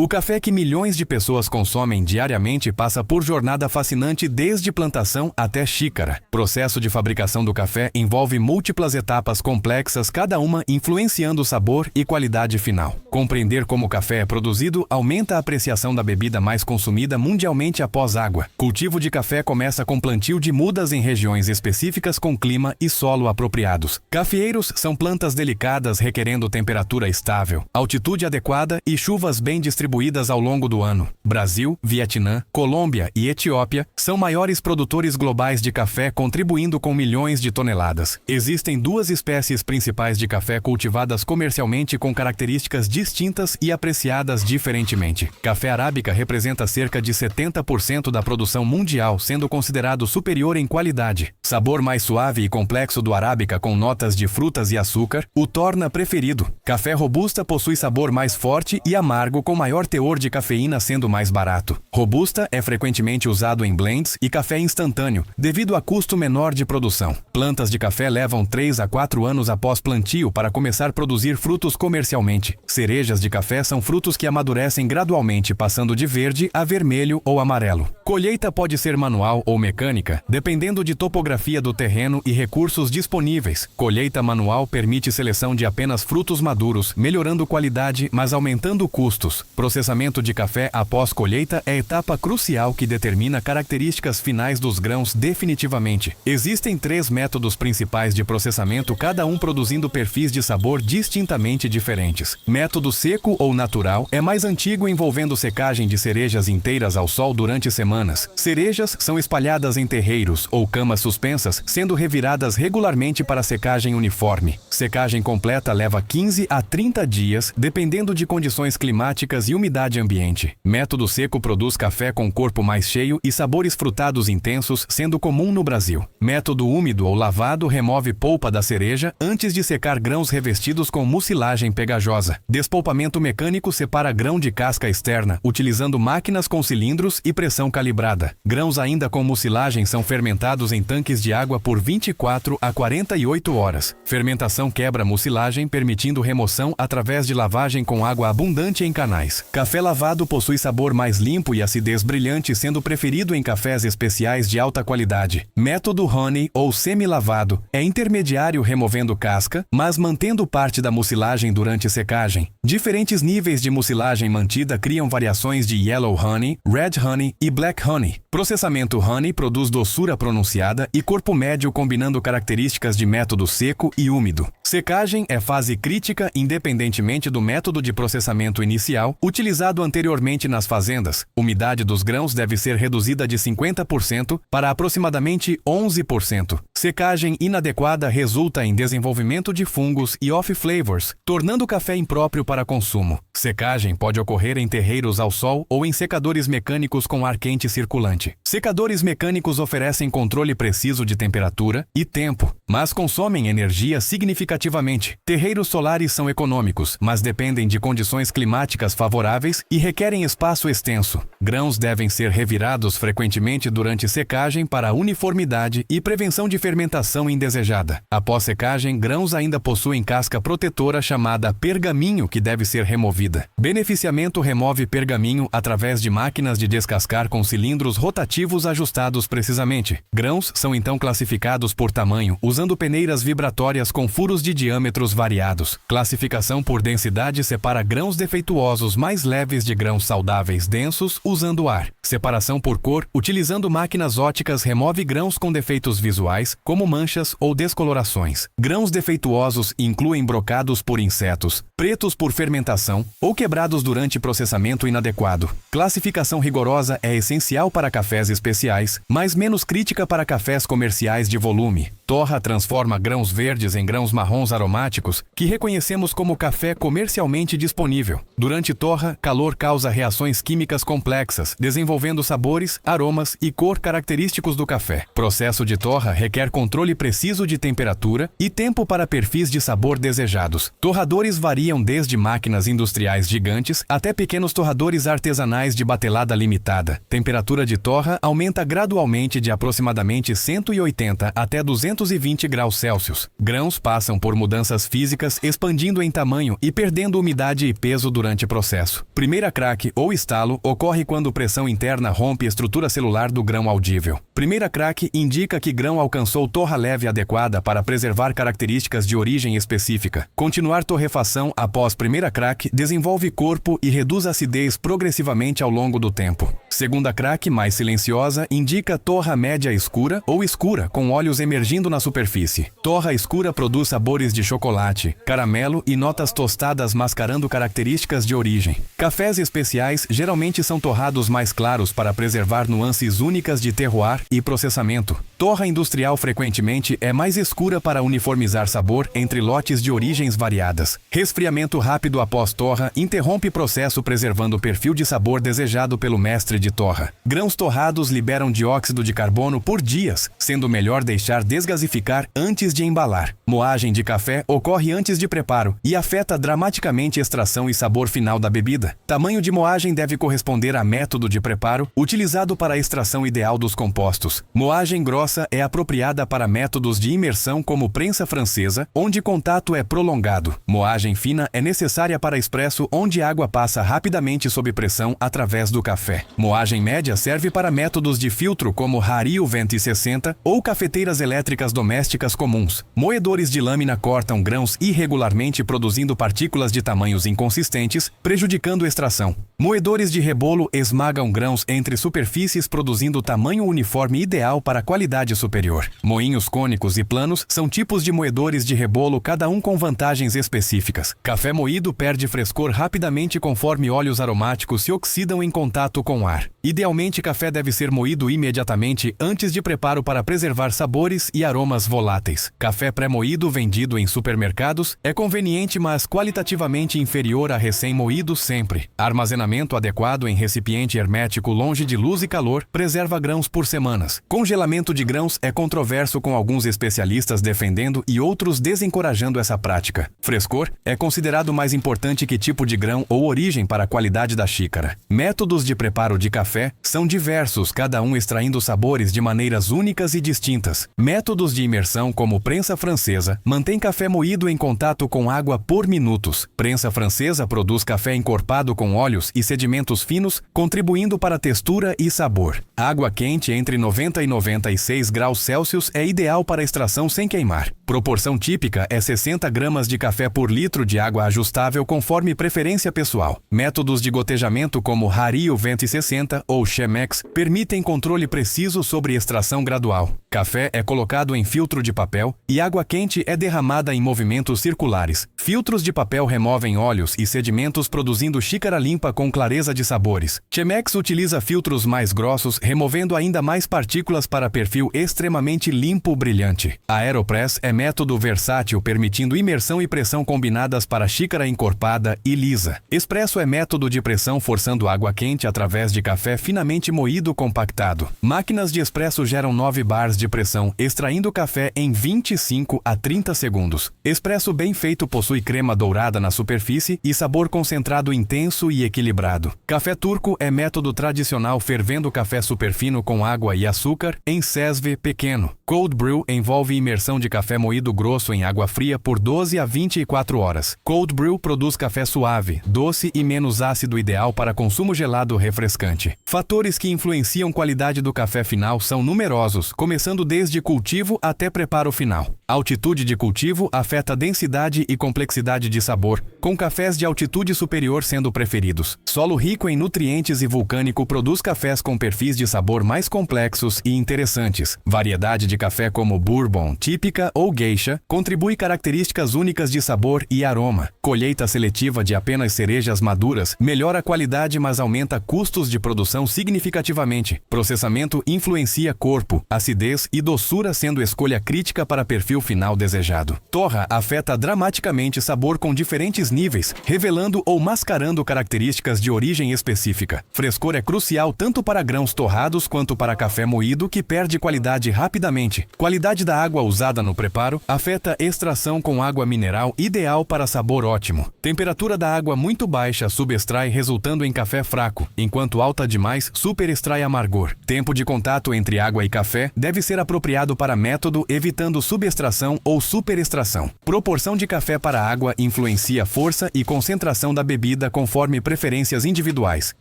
O café que milhões de pessoas consomem diariamente passa por jornada fascinante desde plantação até xícara. O processo de fabricação do café envolve múltiplas etapas complexas, cada uma influenciando o sabor e qualidade final. Compreender como o café é produzido aumenta a apreciação da bebida mais consumida mundialmente após água. Cultivo de café começa com plantio de mudas em regiões específicas com clima e solo apropriados. Cafeeiros são plantas delicadas requerendo temperatura estável, altitude adequada e chuvas bem distribuídas ao longo do ano. Brasil, Vietnã, Colômbia e Etiópia são maiores produtores globais de café, contribuindo com milhões de toneladas. Existem duas espécies principais de café cultivadas comercialmente com características distintas e apreciadas diferentemente. Café arábica representa cerca de 70% da produção mundial, sendo considerado superior em qualidade. Sabor mais suave e complexo do arábica com notas de frutas e açúcar o torna preferido. Café robusta possui sabor mais forte e amargo com maior teor de cafeína, sendo mais barato. Robusta é frequentemente usado em blends e café instantâneo, devido a custo menor de produção. Plantas de café levam 3 a 4 anos após plantio para começar a produzir frutos comercialmente. Cerejas de café são frutos que amadurecem gradualmente, passando de verde a vermelho ou amarelo. Colheita pode ser manual ou mecânica, dependendo de topografia do terreno e recursos disponíveis. Colheita manual permite seleção de apenas frutos maduros, melhorando qualidade, mas aumentando custos. Processamento de café após colheita é a etapa crucial que determina características finais dos grãos definitivamente. Existem 3 métodos principais de processamento, cada um produzindo perfis de sabor distintamente diferentes. Método seco ou natural é mais antigo, envolvendo secagem de cerejas inteiras ao sol durante semanas. Cerejas são espalhadas em terreiros ou camas suspensas, sendo reviradas regularmente para secagem uniforme. Secagem completa leva 15 a 30 dias, dependendo de condições climáticas e umidade ambiente. Método seco produz café com corpo mais cheio e sabores frutados intensos, sendo comum no Brasil. Método úmido ou lavado remove polpa da cereja antes de secar grãos revestidos com mucilagem pegajosa. Despolpamento mecânico separa grão de casca externa, utilizando máquinas com cilindros e pressão calibrada. Grãos ainda com mucilagem são fermentados em tanques de água por 24 a 48 horas. Fermentação quebra a mucilagem, permitindo remoção através de lavagem com água abundante em canais. Café lavado possui sabor mais limpo e acidez brilhante, sendo preferido em cafés especiais de alta qualidade. Método honey ou semi-lavado é intermediário, removendo casca, mas mantendo parte da mucilagem durante secagem. Diferentes níveis de mucilagem mantida criam variações de yellow honey, red honey e black honey. Processamento honey produz doçura pronunciada e corpo médio, combinando características de método seco e úmido. Secagem é fase crítica, independentemente do método de processamento inicial utilizado anteriormente nas fazendas. Umidade dos grãos deve ser reduzida de 50% para aproximadamente 11%. Secagem inadequada resulta em desenvolvimento de fungos e off-flavors, tornando o café impróprio para consumo. Secagem pode ocorrer em terreiros ao sol ou em secadores mecânicos com ar quente circulante. Secadores mecânicos oferecem controle preciso de temperatura e tempo, mas consomem energia significativamente. Terreiros solares são econômicos, mas dependem de condições climáticas favoráveis e requerem espaço extenso. Grãos devem ser revirados frequentemente durante secagem para uniformidade e prevenção de fermentação indesejada. Após secagem, grãos ainda possuem casca protetora chamada pergaminho, que deve ser removida. Beneficiamento remove pergaminho através de máquinas de descascar com cilindros rotativos ajustados precisamente. Grãos são então classificados por tamanho, usando peneiras vibratórias com furos de diâmetros variados. Classificação por densidade separa grãos defeituosos mais leves de grãos saudáveis densos, usando ar. Separação por cor, utilizando máquinas óticas, remove grãos com defeitos visuais, como manchas ou descolorações. Grãos defeituosos incluem brocados por insetos, pretos por fermentação ou quebrados durante processamento inadequado. Classificação rigorosa é essencial para cafés especiais, mas menos crítica para cafés comerciais de volume. Torra transforma grãos verdes em grãos marrons aromáticos, que reconhecemos como café comercialmente disponível. Durante torra, calor causa reações químicas complexas, desenvolvendo sabores, aromas e cor característicos do café. Processo de torra requer controle preciso de temperatura e tempo para perfis de sabor desejados. Torradores variam desde máquinas industriais gigantes até pequenos torradores artesanais de batelada limitada. Temperatura de torra aumenta gradualmente de aproximadamente 180 até 200 220 graus Celsius. Grãos passam por mudanças físicas, expandindo em tamanho e perdendo umidade e peso durante o processo. Primeira craque ou estalo ocorre quando pressão interna rompe a estrutura celular do grão audível. Primeira craque indica que grão alcançou torra leve adequada para preservar características de origem específica. Continuar torrefação após primeira craque desenvolve corpo e reduz a acidez progressivamente ao longo do tempo. Segunda craque, mais silenciosa, indica torra média escura ou escura, com óleos emergindo na superfície. Torra escura produz sabores de chocolate, caramelo e notas tostadas mascarando características de origem. Cafés especiais geralmente são torrados mais claros para preservar nuances únicas de terroir e processamento. Torra industrial frequentemente é mais escura para uniformizar sabor entre lotes de origens variadas. Resfriamento rápido após torra interrompe processo preservando o perfil de sabor desejado pelo mestre de torra. Grãos torrados liberam dióxido de carbono por dias, sendo melhor deixar desgasificar antes de embalar. Moagem de café ocorre antes de preparo e afeta dramaticamente a extração e sabor final da bebida. Tamanho de moagem deve corresponder a método de preparo utilizado para a extração ideal dos compostos. Moagem grossa é apropriada para métodos de imersão como prensa francesa, onde contato é prolongado. Moagem fina é necessária para expresso, onde água passa rapidamente sob pressão através do café. Moagem média serve para métodos de filtro como Hario 2060 ou cafeteiras elétricas domésticas comuns. Moedores de lâmina cortam grãos irregularmente, produzindo partículas de tamanhos inconsistentes, prejudicando a extração. Moedores de rebolo esmagam grãos entre superfícies, produzindo tamanho uniforme ideal para qualidade superior. Moinhos cônicos e planos são tipos de moedores de rebolo, cada um com vantagens específicas. Café moído perde frescor rapidamente conforme óleos aromáticos se oxidam em contato com ar. Idealmente, café deve ser moído imediatamente antes de preparo para preservar sabores e aromas voláteis. Café pré-moído vendido em supermercados é conveniente, mas qualitativamente inferior a recém-moído sempre. Armazenamento adequado em recipiente hermético longe de luz e calor preserva grãos por semanas. Congelamento de grãos é controverso, com alguns especialistas defendendo e outros desencorajando essa prática. Frescor é considerado mais importante que tipo de grão ou origem para a qualidade da xícara. Métodos de preparo de café são diversos, cada um extraindo sabores de maneiras únicas e distintas. Métodos de imersão como prensa francesa mantém café moído em contato com água por minutos. Prensa francesa produz café encorpado com óleos e sedimentos finos, contribuindo para a textura e sabor. Água quente entre 90 e 96 graus Celsius é ideal para extração sem queimar. Proporção típica é 60 gramas de café por litro de água, ajustável conforme preferência pessoal. Métodos de gotejamento como Hario 2060 ou Chemex permitem controle preciso sobre extração gradual. Café é colocado em filtro de papel e água quente é derramada em movimentos circulares. Filtros de papel removem óleos e sedimentos, produzindo xícara limpa com clareza de sabores. Chemex utiliza filtros mais grossos, removendo ainda mais partículas para perfil extremamente limpo, brilhante. Aeropress é método versátil, permitindo imersão e pressão combinadas para xícara encorpada e lisa. Expresso é método de pressão forçando água quente através de café finamente moído compactado. Máquinas de expresso geram 9 bars de pressão, extraindo café em 25 a 30 segundos. Expresso bem feito possui crema dourada na superfície e sabor concentrado intenso e equilibrado. Café turco é método tradicional, fervendo café superfino com água e açúcar em sesve pequeno. Cold brew envolve imersão de café moído grosso em água fria por 12 a 24 horas. Cold brew produz café suave, doce e menos ácido, ideal para consumo gelado refrescante. Fatores que influenciam a qualidade do café final são numerosos, começando desde cultivo até preparo final. Altitude de cultivo afeta a densidade e complexidade de sabor, com cafés de altitude superior sendo preferidos. Solo rico em nutrientes e vulcânico produz cafés com perfis de sabor mais complexos e interessantes. Variedade de café como bourbon, típica ou geisha contribui características únicas de sabor e aroma. Colheita seletiva de apenas cerejas maduras melhora a qualidade, mas aumenta custos de produção significativamente. Processamento influencia corpo, acidez e doçura, sendo escolha crítica para perfil perfil final desejado. Torra afeta dramaticamente sabor com diferentes níveis, revelando ou mascarando características de origem específica. Frescor é crucial tanto para grãos torrados quanto para café moído, que perde qualidade rapidamente. Qualidade da água usada no preparo afeta extração com água mineral, ideal para sabor ótimo. Temperatura da água muito baixa subextrai, resultando em café fraco, enquanto alta demais superextrai amargor. Tempo de contato entre água e café deve ser apropriado para método, evitando subextração ou superextração. Proporção de café para água influencia força e concentração da bebida conforme preferências individuais.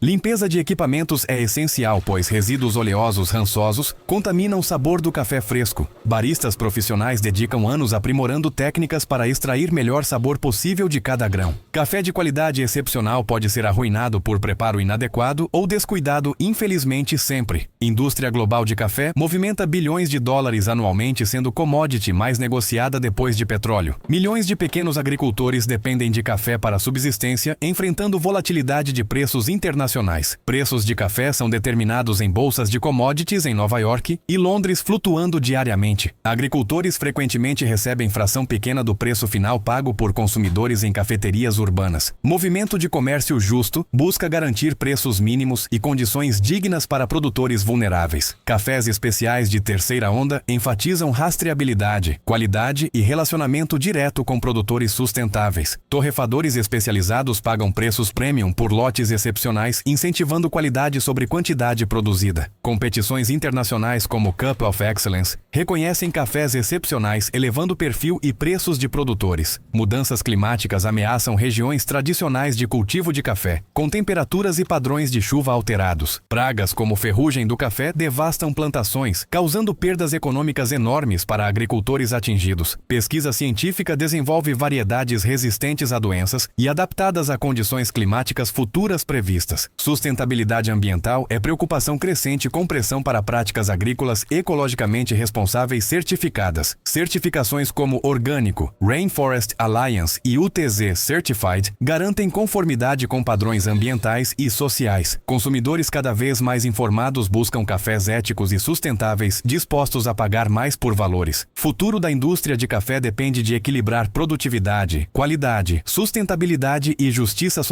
Limpeza de equipamentos é essencial, pois resíduos oleosos rançosos contaminam o sabor do café fresco. Baristas profissionais dedicam anos aprimorando técnicas para extrair melhor sabor possível de cada grão. Café de qualidade excepcional pode ser arruinado por preparo inadequado ou descuidado, infelizmente sempre. Indústria global de café movimenta bilhões de dólares anualmente, sendo commodity mais negociada depois de petróleo. Milhões de pequenos agricultores dependem de café para subsistência, enfrentando volatilidade de preços internacionais. Preços de café são determinados em bolsas de commodities em Nova York e Londres, flutuando diariamente. Agricultores frequentemente recebem fração pequena do preço final pago por consumidores em cafeterias urbanas. Movimento de comércio justo busca garantir preços mínimos e condições dignas para produtores vulneráveis. Cafés especiais de terceira onda enfatizam rastreabilidade, qualidade e relacionamento direto com produtores sustentáveis. Torrefadores especializados pagam preços premium por lotes excepcionais, incentivando qualidade sobre quantidade produzida. Competições internacionais como Cup of Excellence reconhecem cafés excepcionais, elevando o perfil e preços de produtores. Mudanças climáticas ameaçam regiões tradicionais de cultivo de café, com temperaturas e padrões de chuva alterados. Pragas como ferrugem do café devastam plantações, causando perdas econômicas enormes para agricultores atingidos. Pesquisa científica desenvolve variedades resistentes a doenças e adaptadas a condições climáticas futuras previstas. Sustentabilidade ambiental é preocupação crescente, com pressão para práticas agrícolas ecologicamente responsáveis certificadas. Certificações como Orgânico, Rainforest Alliance e UTZ Certified garantem conformidade com padrões ambientais e sociais. Consumidores cada vez mais informados buscam cafés éticos e sustentáveis, dispostos a pagar mais por valores. Futuro da indústria de café depende de equilibrar produtividade, qualidade, sustentabilidade e justiça social.